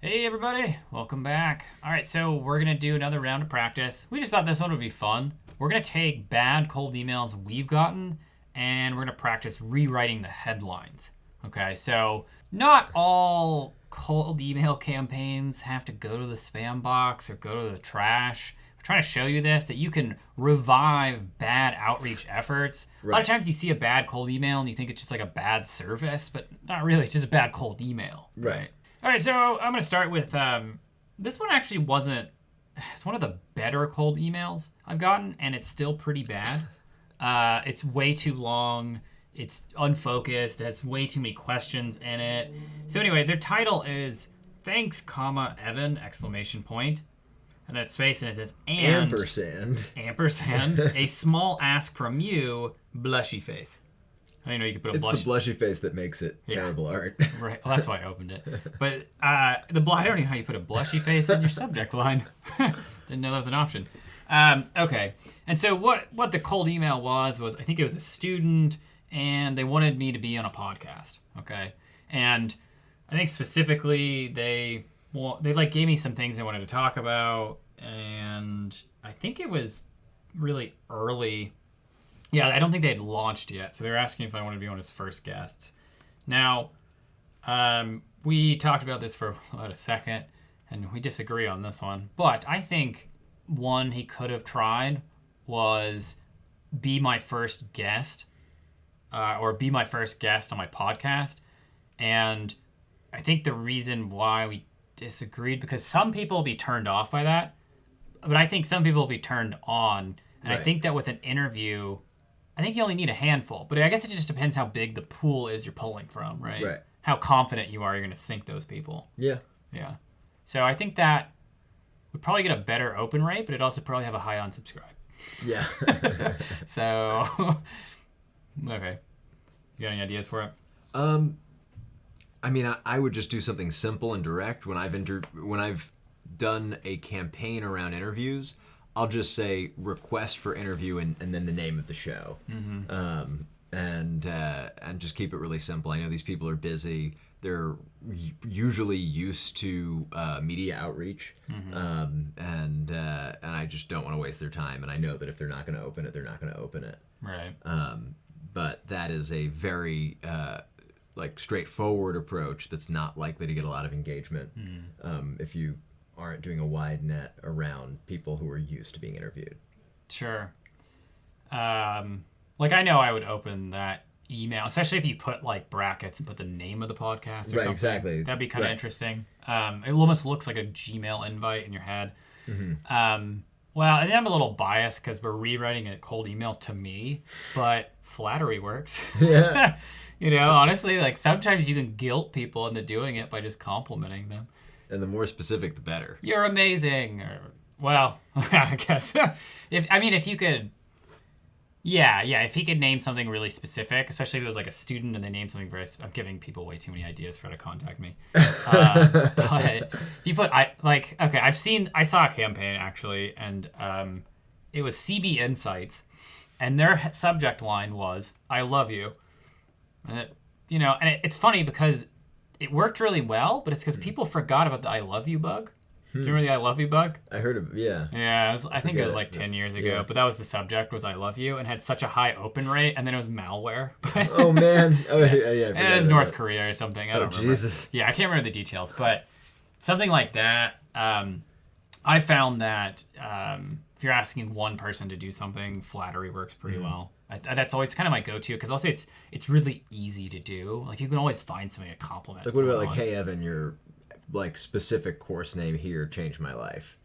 Hey everybody, welcome back. All right, so we're gonna do another round of practice. We just thought this one would be fun. We're gonna take bad cold emails we've gotten and we're gonna practice rewriting the headlines. Okay, so not all cold email campaigns have to go to the spam box or go to the trash. We're trying to show you this, that you can revive bad outreach efforts. A lot of times you see a bad cold email and you think it's just like a bad service, but not really, it's just a bad cold email. Right. All right, so I'm going to start with this one actually wasn't, it's one of the better cold emails I've gotten, and it's still pretty bad. It's way too long. It's unfocused. It has way too many questions in it. So anyway, their title is Thanks, Evan, exclamation point. And then it's space, and it says, and... Ampersand, a small ask from you, blushy face. I didn't know you could put a blush. It's the blushy face that makes it terrible art. Right. Well, that's why I opened it. But I don't know how you put a blushy face in your subject line. Didn't know that was an option. Okay. And so what the cold email was I think it was a student, and they wanted me to be on a podcast. Okay. And I think specifically they like gave me some things they wanted to talk about, and I think it was really early. Yeah, I don't think they had launched yet, so they were asking if I wanted to be one of his first guests. Now, we talked about this for about a second, and we disagree on this one. But I think one he could have tried was be my first guest, or be my first guest on my podcast. And I think the reason why we disagreed, because some people will be turned off by that, but I think some people will be turned on. And I think that with an interview... I think you only need a handful, but I guess it just depends how big the pool is you're pulling from, right? Right. How confident you are you're going to sink those people. Yeah. Yeah. So I think that would probably get a better open rate, but it'd also probably have a high unsubscribe. Yeah. So, okay. You got any ideas for it? I mean, I would just do something simple and direct. When I've done a campaign around interviews, I'll just say request for interview and then the name of the show, and just keep it really simple. I know these people are busy; they're usually used to media outreach, and I just don't want to waste their time. And I know that if they're not going to open it, they're not going to open it. Right. But that is a very straightforward approach that's not likely to get a lot of engagement if you aren't doing a wide net around people who are used to being interviewed. Sure. I know I would open that email, especially if you put like brackets and put the name of the podcast or something. Exactly. That'd be kind of interesting. It almost looks like a Gmail invite in your head. Well, and I'm a little biased because we're rewriting a cold email to me, but flattery works. Yeah. Honestly, like sometimes you can guilt people into doing it by just complimenting them. And the more specific, the better. You're amazing. Or, well, I guess. If you could... Yeah, if he could name something really specific, especially if it was like a student and they named something very... I'm giving people way too many ideas for how to contact me. But if you put... I saw a campaign, actually, and it was CB Insights, and their subject line was, I love you. And it's funny because... It worked really well, but it's because people forgot about the I love you bug. Do you remember the I love you bug? I heard of yeah. Yeah, I think it was like 10 years ago, but that was the subject, was I love you, and had such a high open rate, and then it was malware. Oh, man. Oh, yeah. It was North Korea or something. I don't remember. Jesus. Yeah, I can't remember the details, but something like that. I found that if you're asking one person to do something, flattery works pretty well. That's always kind of my go-to, because also it's really easy to do. Like, you can always find something to compliment. Like, what about like, hey Evan, your like specific course name here changed my life?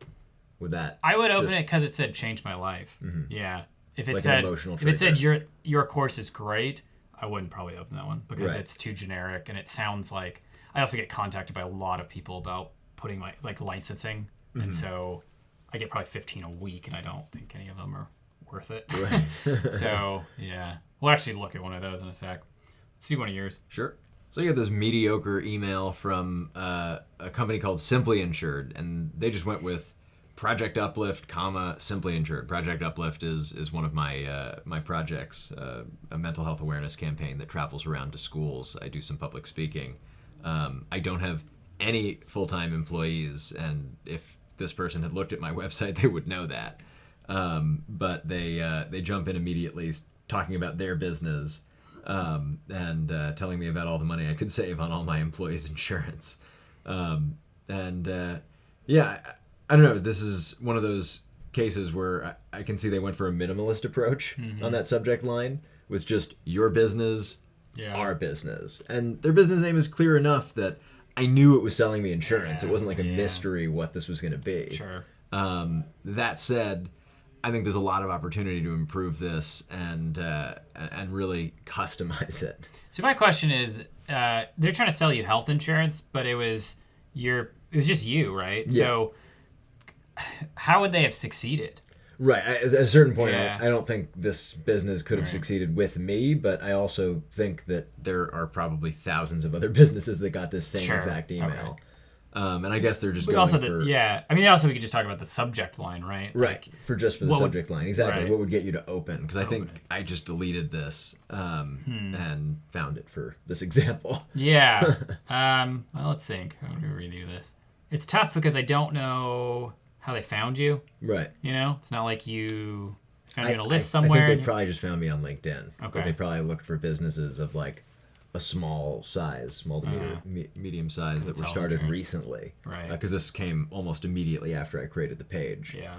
Would that? I would open it because it said changed my life. Yeah. If it like said an emotional if it said trigger. your course is great, I wouldn't probably open that one because it's too generic, and it sounds like I also get contacted by a lot of people about putting like licensing, and so I get probably 15 a week, and I don't think any of them are worth it. Right. So, yeah. We'll actually look at one of those in a sec. Let's do one of yours. Sure. So you got this mediocre email from a company called Simply Insured, and they just went with Project Uplift, Simply Insured. Project Uplift is one of my my projects, a mental health awareness campaign that travels around to schools. I do some public speaking. I don't have any full-time employees, and if this person had looked at my website, they would know that. But they jump in immediately talking about their business, and telling me about all the money I could save on all my employees' insurance. Yeah, I don't know. This is one of those cases where I can see they went for a minimalist approach on that subject line, with just your business, our business. And their business name is clear enough that I knew it was selling me insurance. It wasn't like a mystery what this was going to be. Sure. That said, I think there's a lot of opportunity to improve this and really customize it. So my question is, they're trying to sell you health insurance, but it was just you, right? Yeah. So how would they have succeeded? Right. At a certain point, I don't think this business could have succeeded with me, but I also think that there are probably thousands of other businesses that got this same exact email. Okay. And I guess they're just going for... I mean, also we could just talk about the subject line, right? Right. Like, for the subject line. Exactly. Right. What would get you to open? Because I think I just deleted this and found it for this example. Yeah. Well, let's think. How do we redo this? It's tough because I don't know how they found you. Right. You know? It's not like you found you in a list somewhere. I think they probably just found me on LinkedIn. Okay. But they probably looked for businesses of like a small to medium size that were started recently. Right. Because this came almost immediately after I created the page. Yeah.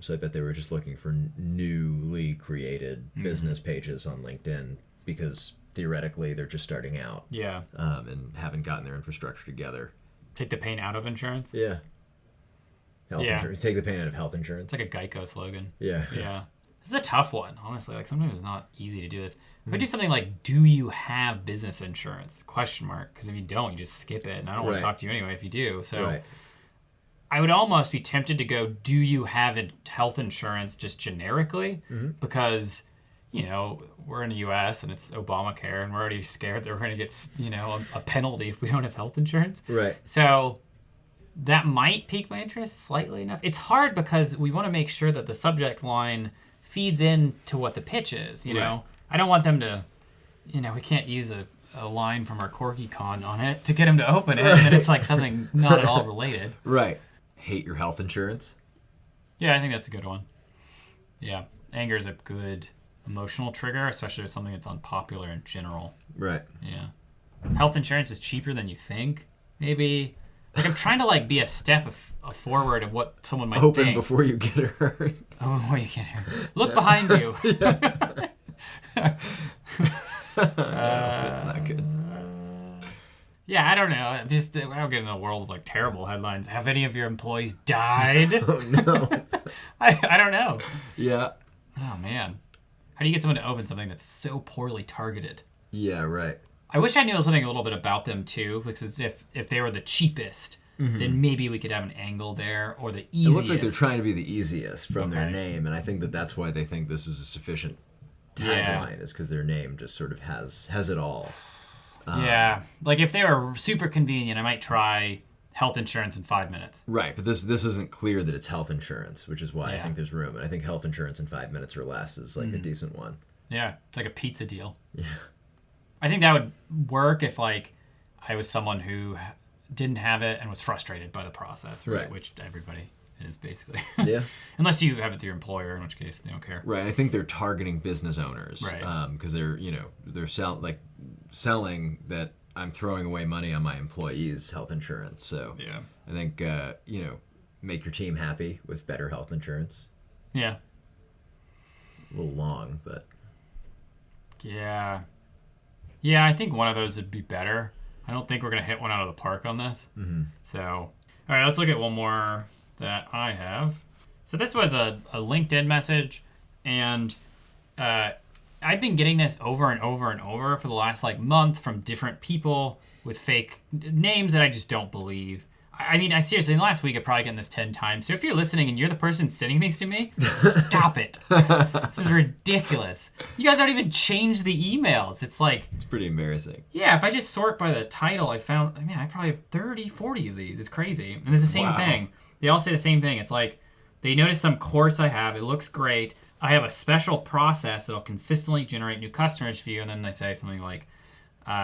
So I bet they were just looking for newly created business pages on LinkedIn, because theoretically they're just starting out. Yeah. And haven't gotten their infrastructure together. Take the pain out of insurance? Yeah. Health insurance. Take the pain out of health insurance. It's like a Geico slogan. Yeah. Yeah. This is a tough one, honestly. Like, sometimes it's not easy to do this. If I do something like, do you have business insurance? Question mark. Because if you don't, you just skip it. And I don't want to talk to you anyway if you do. So I would almost be tempted to go, do you have health insurance just generically? Because, you know, we're in the U.S. and it's Obamacare, and we're already scared that we're going to get, you know, a penalty if we don't have health insurance. Right. So that might pique my interest slightly enough. It's hard because we want to make sure that the subject line feeds into what the pitch is, you know? I don't want them to, you know, we can't use a line from our CorkyCon on it to get them to open it, and it's like something not at all related. Right. Hate your health insurance? Yeah, I think that's a good one. Yeah. Anger is a good emotional trigger, especially with something that's unpopular in general. Right. Yeah. Health insurance is cheaper than you think, maybe. Like, I'm trying to, like, be a step forward of what someone might think. Open before you get hurt. Oh, before you get hurt. Look behind you. That's not good. Yeah, I don't know. I don't get in the world of, like, terrible headlines. Have any of your employees died? Oh, no. I don't know. Yeah. Oh, man. How do you get someone to open something that's so poorly targeted? Yeah, right. I wish I knew something a little bit about them, too, because if they were the cheapest, then maybe we could have an angle there, or the easiest. It looks like they're trying to be the easiest from their name, and I think that's why they think this is a sufficient tagline, is because their name just sort of has it all. Yeah. Like, if they were super convenient, I might try health insurance in 5 minutes. Right, but this isn't clear that it's health insurance, which is why I think there's room. And I think health insurance in 5 minutes or less is like a decent one. Yeah, it's like a pizza deal. Yeah. I think that would work if, like, I was someone who didn't have it and was frustrated by the process, right? Which everybody is, basically. Yeah. Unless you have it through your employer, in which case they don't care. Right. I think they're targeting business owners, right? Because they're selling that I'm throwing away money on my employees' health insurance. So yeah, I think make your team happy with better health insurance. Yeah. A little long, but yeah. Yeah, I think one of those would be better. I don't think we're going to hit one out of the park on this. So, all right, let's look at one more that I have. So this was a LinkedIn message, and I've been getting this over and over and over for the last, like, month from different people with fake names that I just don't believe. I mean, I seriously, in the last week, I've probably gotten this 10 times. So if you're listening and you're the person sending these to me, stop it. This is ridiculous. You guys don't even change the emails. It's like... It's pretty embarrassing. Yeah, if I just sort by the title, I probably have 30, 40 of these. It's crazy. And it's the same thing. They all say the same thing. It's like, they notice some course I have. It looks great. I have a special process that'll consistently generate new customers for you. And then they say something like,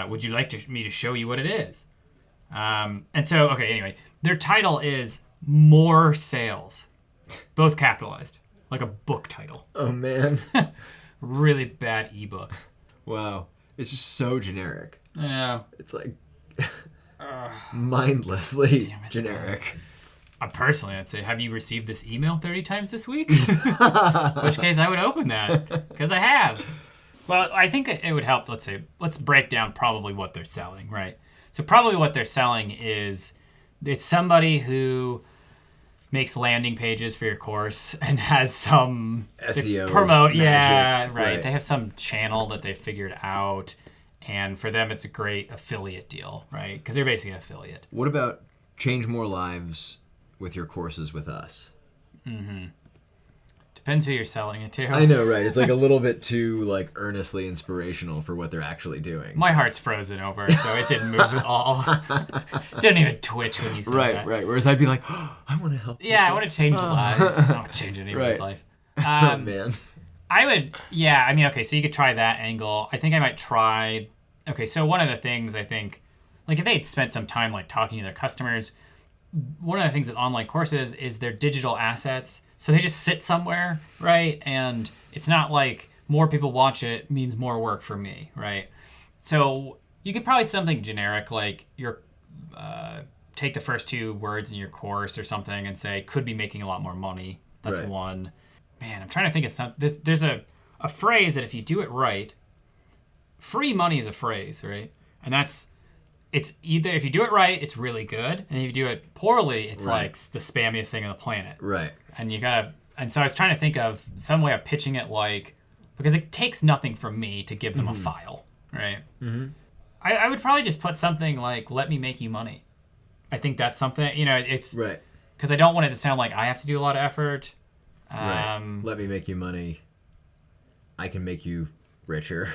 would you like me to show you what it is? And so, okay, anyway, their title is More Sales, both capitalized, like a book title. Oh man. Really bad ebook. Wow. It's just so generic. I know. It's like mindlessly generic. Personally, I'd say, have you received this email 30 times this week? In which case, I would open that, because I have. Well, I think it would help, let's break down probably what they're selling, right? So probably what they're selling is, it's somebody who makes landing pages for your course and has some SEO promote, magic. yeah, right. Right. They have some channel that they figured out, and for them, it's a great affiliate deal, right? Because they're basically an affiliate. What about change more lives with your courses with us? Depends who you're selling it to. I know, right? It's like a little bit too like earnestly inspirational for what they're actually doing. My heart's frozen over, so it didn't move at all. Didn't even twitch when you said that. Right. Whereas I'd be like, oh, I want to help. Yeah, I want to change lives. I don't want to change anybody's life. Oh man. I would, yeah, I mean, okay, so you could try that angle. I think I might try, okay, so one of the things I think, like if they had spent some time like talking to their customers, one of the things with online courses is they're digital assets. So they just sit somewhere, right? And it's not like more people watch it means more work for me, right? So you could probably something generic like your take the first two words in your course or something and say could be making a lot more money. That's Right. one. Man, I'm trying to think of something. There's a phrase that if you do it right, free money is a phrase, right? And it's either if you do it right, it's really good, and if you do it poorly, it's Right. like the spammiest thing on the planet. Right. And you gotta, and so I was trying to think of some way of pitching it like, because it takes nothing from me to give them a file, right? Mm-hmm. I would probably just put something like, let me make you money. I think that's something, it's, Right. because I don't want it to sound like I have to do a lot of effort. Right. Let me make you money. I can make you richer.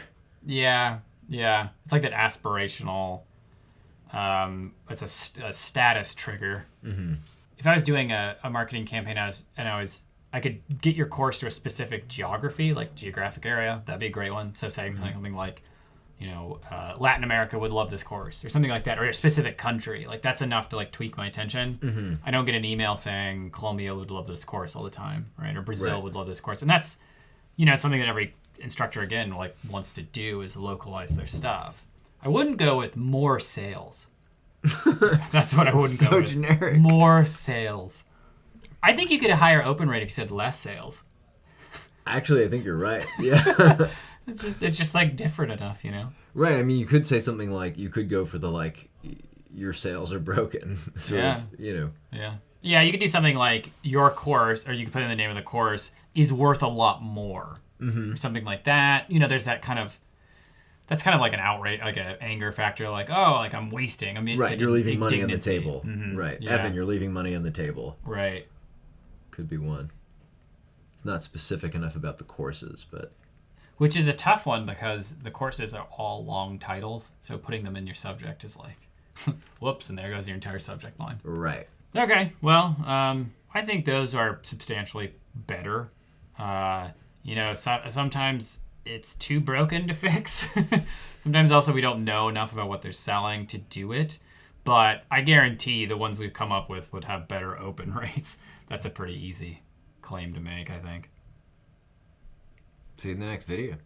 Yeah. It's like that aspirational, it's a status trigger. Mm-hmm. If I was doing a marketing campaign, I could get your course to a specific geography, like geographic area. That'd be a great one. So saying something like, Latin America would love this course or something like that, or a specific country. Like that's enough to like tweak my attention. Mm-hmm. I don't get an email saying Colombia would love this course all the time, right? Or Brazil would love this course. And that's, something that every instructor again like wants to do is localize their stuff. I wouldn't go with more sales. That's what I wouldn't go with. So generic. More sales. I think you could hire open rate if you said less sales. Actually, I think you're right. Yeah. It's just like different enough, Right. I mean, you could say something like, you could go for the like, your sales are broken. Sort of, Yeah, you could do something like your course, or you could put in the name of the course, is worth a lot more. Or something like that. There's that kind of, that's kind of like an outrage, like an anger factor, like, oh, like I'm wasting. I mean, right. You're leaving money on the indignity. table. Mm-hmm. Right. Yeah. Evan, you're leaving money on the table. Right. Could be one. It's not specific enough about the courses, but. Which is a tough one because the courses are all long titles. So putting them in your subject is like, whoops, and there goes your entire subject line. Right. Okay, well, I think those are substantially better. Sometimes it's too broken to fix. Sometimes also we don't know enough about what they're selling to do it. But I guarantee the ones we've come up with would have better open rates. That's a pretty easy claim to make, I think. See you in the next video.